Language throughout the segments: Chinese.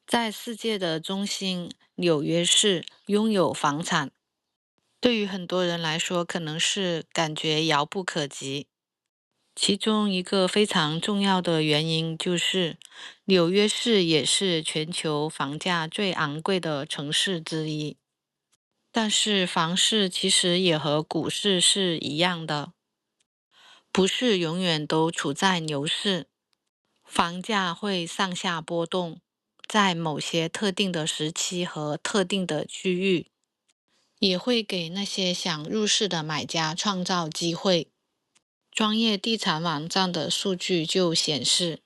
在世界的中心，纽约市拥有房产，对于很多人来说，可能是感觉遥不可及。其中一个非常重要的原因就是，纽约市也是全球房价最昂贵的城市之一。但是房市其实也和股市是一样的，不是永远都处在牛市，房价会上下波动，在某些特定的时期和特定的区域，也会给那些想入市的买家创造机会。专业地产网站的数据就显示，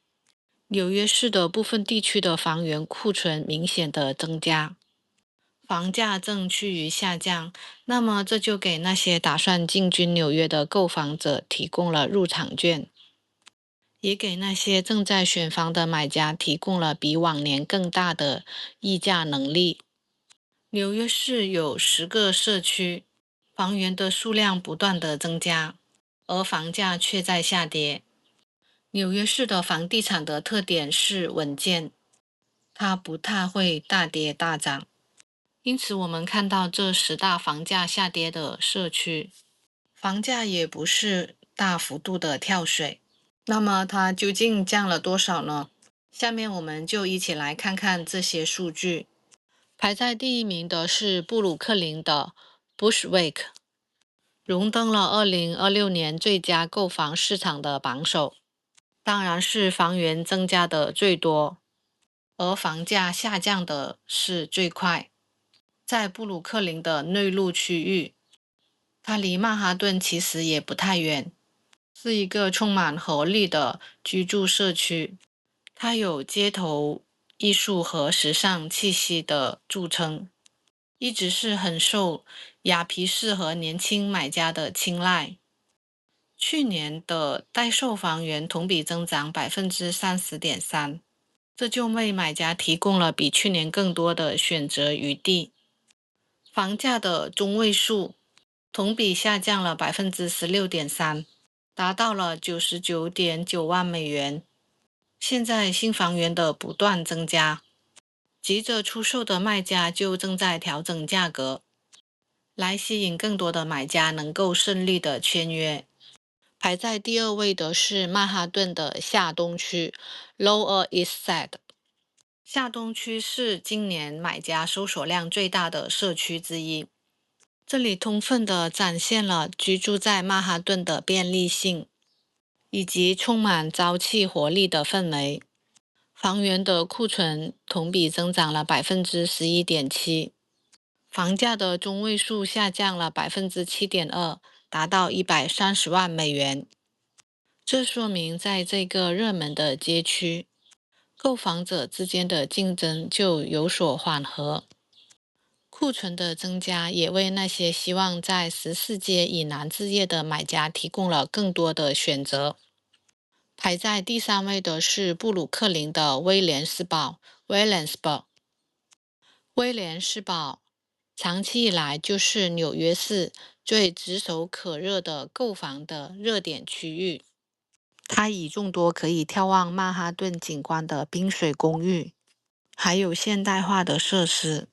纽约市的部分地区的房源库存明显的增加，房价正趋于下降。那么这就给那些打算进军纽约的购房者提供了入场券，也给那些正在选房的买家提供了比往年更大的议价能力。纽约市有10个社区，房源的数量不断的增加，而房价却在下跌。纽约市的房地产的特点是稳健，它不太会大跌大涨。因此我们看到这10大房价下跌的社区，房价也不是大幅度的跳水。那么它究竟降了多少呢？下面我们就一起来看看这些数据。排在第一名的是布鲁克林的 Bushwick， 荣登了2026年最佳购房市场的榜首。当然是房源增加的最多，而房价下降的是最快。在布鲁克林的内陆区域，它离曼哈顿其实也不太远，是一个充满活力的居住社区。它有街头艺术和时尚气息的著称，一直是很受雅皮士和年轻买家的青睐。去年的待售房源同比增长30.3%，这就为买家提供了比去年更多的选择余地。房价的中位数同比下降了16.3%，达到了99.9万美元。现在新房源的不断增加，急着出售的卖家就正在调整价格，来吸引更多的买家能够顺利的签约。排在第二位的是曼哈顿的下东区 （Lower East Side）。下东区是今年买家搜索量最大的社区之一，这里充分地展现了居住在曼哈顿的便利性，以及充满朝气活力的氛围。房源的库存同比增长了11.7%，房价的中位数下降了7.2%，达到130万美元。这说明在这个热门的街区，购房者之间的竞争就有所缓和。库存的增加也为那些希望在14街以南置业的买家提供了更多的选择。排在第三位的是布鲁克林的威廉斯堡 （Williamsburg）。威廉斯堡长期以来就是纽约市最炙手可热的购房的热点区域。它以众多可以眺望曼哈顿景观的冰水公寓，还有现代化的设施，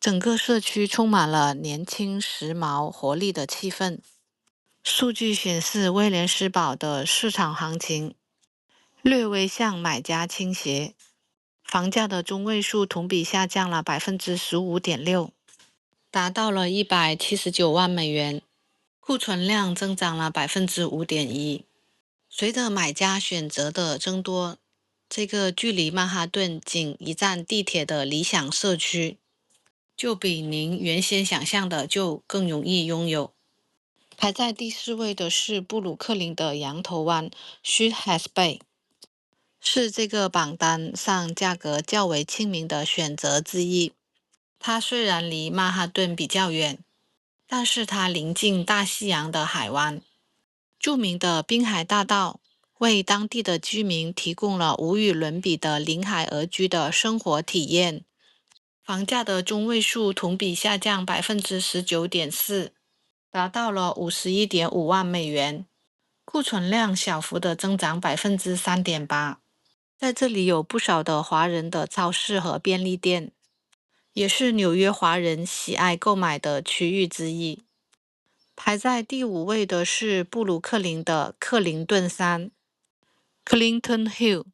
整个社区充满了年轻、时髦、活力的气氛。数据显示，威廉斯堡的市场行情略微向买家倾斜，房价的中位数同比下降了15.6%，达到了179万美元，库存量增长了5.1%。随着买家选择的增多，这个距离曼哈顿仅1站地铁的理想社区，就比您原先想象的就更容易拥有。排在第4位的是布鲁克林的羊头湾 Sheephead Bay， 是这个榜单上价格较为亲民的选择之一。它虽然离曼哈顿比较远，但是它临近大西洋的海湾。著名的滨海大道为当地的居民提供了无与伦比的临海而居的生活体验。房价的中位数同比下降19.4%，达到了51.5万美元，库存量小幅的增长3.8%。在这里有不少的华人的超市和便利店，也是纽约华人喜爱购买的区域之一。排在第5位的是布鲁克林的克林顿山 （Clinton Hill），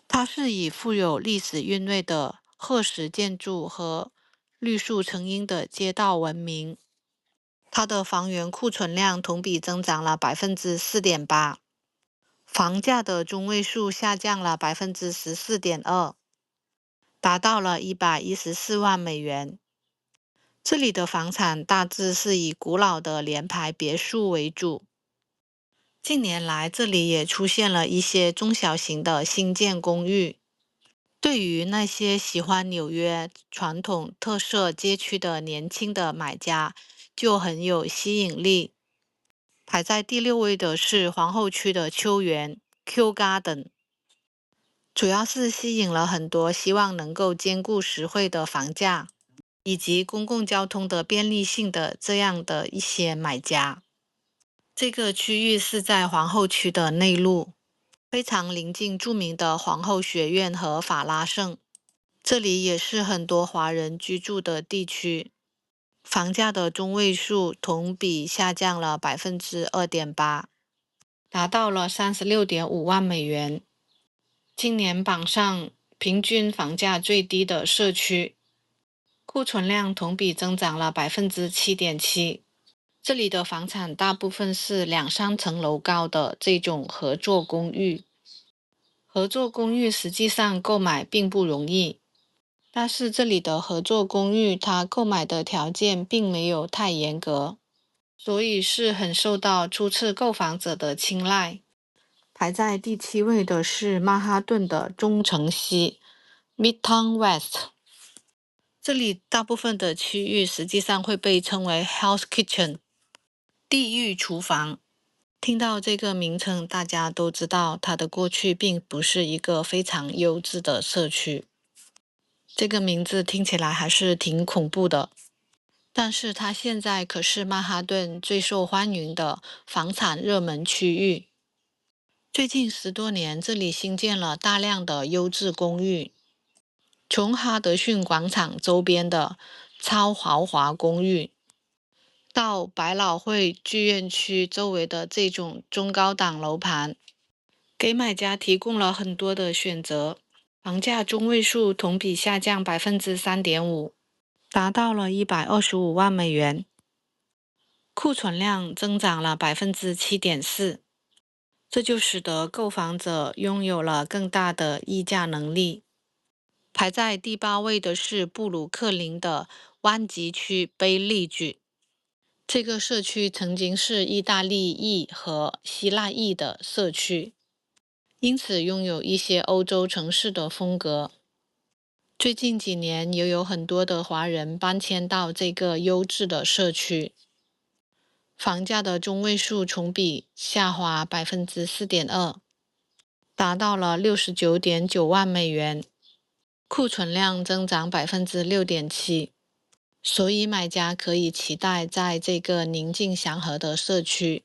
它是以富有历史韵味的褐石建筑和绿树成荫的街道闻名。它的房源库存量同比增长了4.8%，房价的中位数下降了14.2%，达到了114万美元。这里的房产大致是以古老的联排别墅为主。近年来，这里也出现了一些中小型的新建公寓，对于那些喜欢纽约传统特色街区的年轻的买家就很有吸引力。排在第6位的是皇后区的秋园 （Kew Garden），主要是吸引了很多希望能够兼顾实惠的房价以及公共交通的便利性的这样的一些买家。这个区域是在皇后区的内陆，非常临近著名的皇后学院和法拉盛，这里也是很多华人居住的地区。房价的中位数同比下降了2.8%，达到了36.5万美元。今年榜上平均房价最低的社区，库存量同比增长了7.7%。这里的房产大部分是2-3层楼高的这种合作公寓。合作公寓实际上购买并不容易，但是这里的合作公寓它购买的条件并没有太严格，所以是很受到初次购房者的青睐。排在第7位的是曼哈顿的中城西 （Midtown West）。这里大部分的区域实际上会被称为 Hell's Kitchen， 地狱厨房。听到这个名称，大家都知道它的过去并不是一个非常优质的社区。这个名字听起来还是挺恐怖的，但是它现在可是曼哈顿最受欢迎的房产热门区域。最近10多年，这里新建了大量的优质公寓，从哈德逊广场周边的超豪华公寓，到百老汇剧院区周围的这种中高档楼盘，给买家提供了很多的选择。房价中位数同比下降3.5%，达到了125万美元。库存量增长了7.4%，这就使得购房者拥有了更大的议价能力。排在第8位的是布鲁克林的湾吉区贝利居。这个社区曾经是意大利裔和希腊裔的社区，因此拥有一些欧洲城市的风格。最近几年也有很多的华人搬迁到这个优质的社区。房价的中位数同比下滑4.2%，达到了69.9万美元。库存量增长6.7%，所以买家可以期待在这个宁静祥和的社区，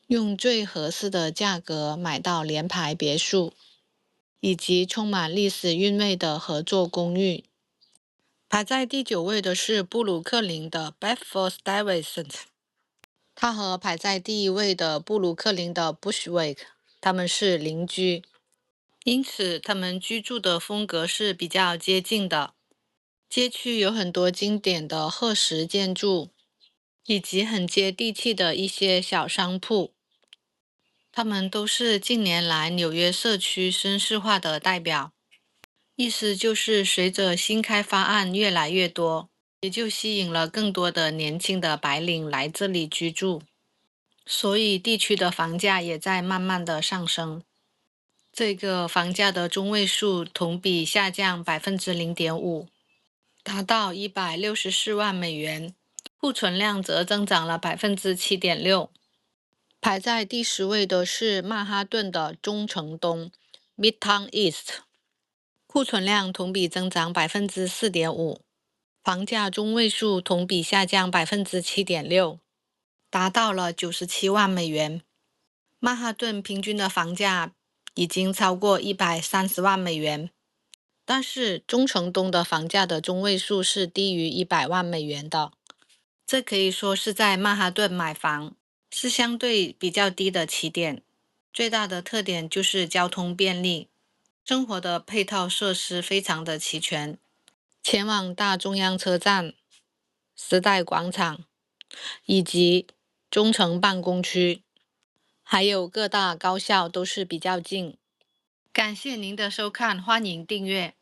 用最合适的价格买到联排别墅，以及充满历史韵味的合作公寓。排在第9位的是布鲁克林的 Bedford-Stuyvesant， 它和排在第1位的布鲁克林的 Bushwick， 他们是邻居，因此他们居住的风格是比较接近的。街区有很多经典的褐石建筑，以及很接地气的一些小商铺，他们都是近年来纽约社区绅士化的代表。意思就是随着新开发案越来越多，也就吸引了更多的年轻的白领来这里居住，所以地区的房价也在慢慢的上升。这个房价的中位数同比下降0.5%，达到164万美元。库存量则增长了7.6%。排在第10位的是曼哈顿的中城东 （Midtown East）。库存量同比增长4.5%，房价中位数同比下降7.6%，达到了97万美元。曼哈顿平均的房价已经超过130万美元。但是中城东的房价的中位数是低于100万美元的，这可以说是在曼哈顿买房是相对比较低的起点。最大的特点就是交通便利，生活的配套设施非常的齐全，前往大中央车站、时代广场以及中城办公区，还有各大高校都是比较近。感谢您的收看，欢迎订阅。